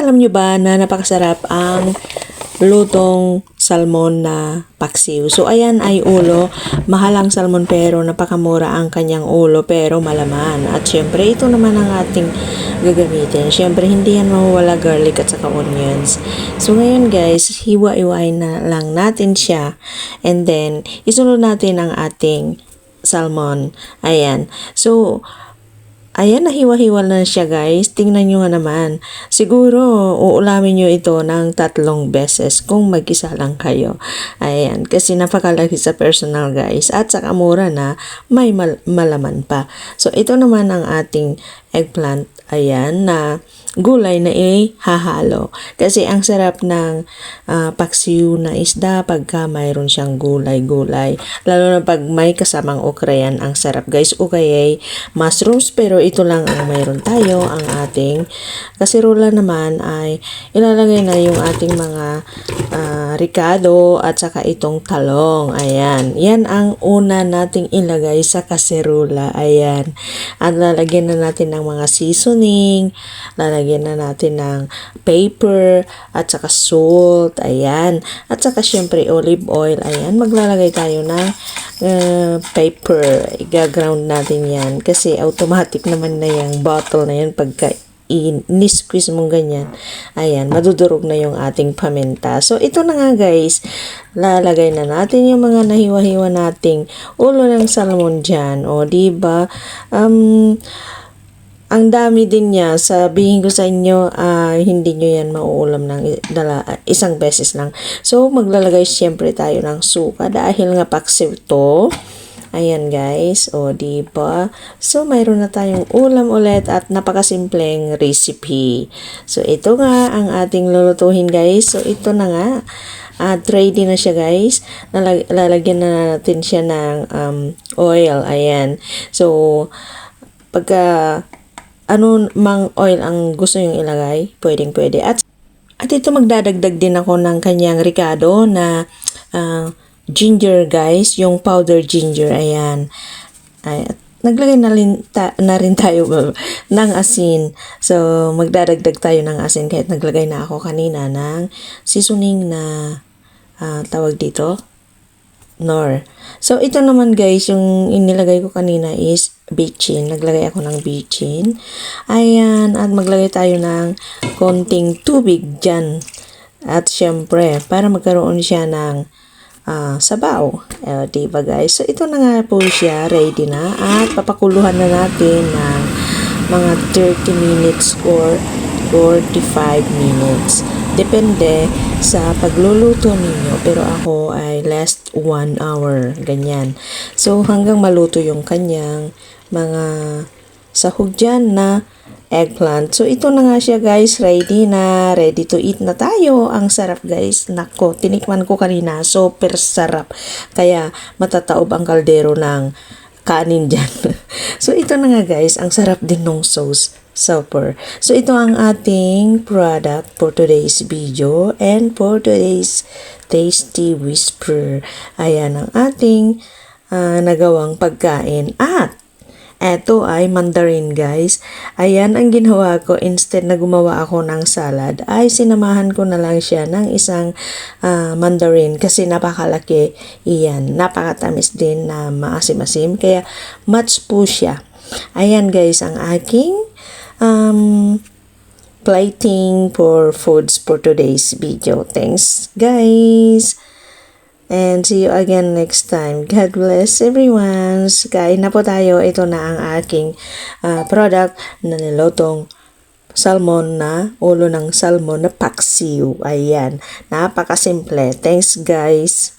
alam nyo ba na napakasarap ang lutong salmon na paksiw? So, ayan ay ulo. Mahal ang salmon pero napakamura ang kanyang ulo pero malaman. At syempre, ito naman ang ating gagamitin. Syempre, hindi yan mawawala garlic at saka onions. So, ngayon guys, hiwa-iwain na lang natin siya. And then, isunod natin ang ating salmon. Ayan. So, ayan, nahiwa-hiwa na siya guys. Tingnan nyo nga naman. Siguro, uulamin nyo ito ng 3 beses kung mag-isa lang kayo. Ayan, kasi napakalaki sa personal guys. At saka mura na, may malaman pa. So, ito naman ang ating eggplant. Ayan, na gulay na ihahalo. Kasi ang sarap ng paksiw na isda pagka mayroon siyang gulay-gulay. Lalo na pag may kasamang okra yan, ang sarap guys. O kaya mushrooms, pero ito lang ang mayroon tayo. Ang ating kasirola naman ay ilalagay na yung ating mga ricado at saka itong talong. Ayan. Yan ang una nating ilagay sa kasirola. Ayan. At lalagyan na natin ng mga seasoning. Lalagyan na natin ng pepper at saka salt. Ayan. At saka syempre olive oil. Ayan. Maglalagay tayo ng pepper. Igaground natin yan. Kasi automatic naman na yung bottle na yan pagka in-squeeze mong ganyan. Ayan, madudurog na yung ating paminta. So, ito na nga guys. Lalagay na natin yung mga nahiwa-hiwa nating ulo ng salmon dyan. O, diba? Ang dami din niya. Sabihin ko sa inyo, hindi nyo yan mauulam ng isang beses lang. So, maglalagay siyempre tayo ng suka dahil nga paksiw to. Ayan guys, o diba? So, mayroon na tayong ulam ulit at napakasimpleng recipe. So, ito nga ang ating lulutuhin guys. So, ito na nga. At ready na siya guys. Lalagyan na natin siya ng oil. Ayan. So, pagka ano mang oil ang gusto yung ilagay, pwedeng-pwede. At ito magdadagdag din ako ng kanyang ricado na ginger guys, yung powder ginger, ayan. Ay, naglagay na rin tayo ng asin. So, magdadagdag tayo ng asin kahit naglagay na ako kanina ng seasoning na tawag dito, Knorr. So, ito naman guys, yung inilagay ko kanina is bechin. Naglagay ako ng bechin. Ayan, at maglagay tayo ng konting tubig dyan. At syempre, para magkaroon siya ng sabaw. Diba guys? So, ito na nga po siya. Ready na. At papakuluhan na natin ng mga 30 minutes or 45 minutes. Depende sa pagluluto ninyo. Pero ako ay last 1 hour. Ganyan. So, hanggang maluto yung kanyang mga sahog dyan na eggplant. So, ito na nga siya guys. Ready na. Ready to eat na tayo. Ang sarap guys. Nako, tinikman ko kanina. Super sarap. Kaya matataob ang kaldero ng kanin dyan. So, ito na nga guys. Ang sarap din ng sauce. Super. So, ito ang ating product for today's video and for today's Tasty Whisper. Ayan ang ating nagawang pagkain. At eto ay mandarin guys. Ayan ang ginawa ko. Instead na gumawa ako ng salad, ay sinamahan ko na lang siya ng isang mandarin kasi napakalaki. Iyan. Napakatamis din na maasim-asim. Kaya match po siya. Ayan guys ang aking plating for foods for today's video. Thanks guys. And see you again next time. God bless everyone. Kain na po tayo. Ito na ang aking product na nilutong salmon na ulo ng salmon na paksiw. Ayan. Napakasimple. Thanks guys.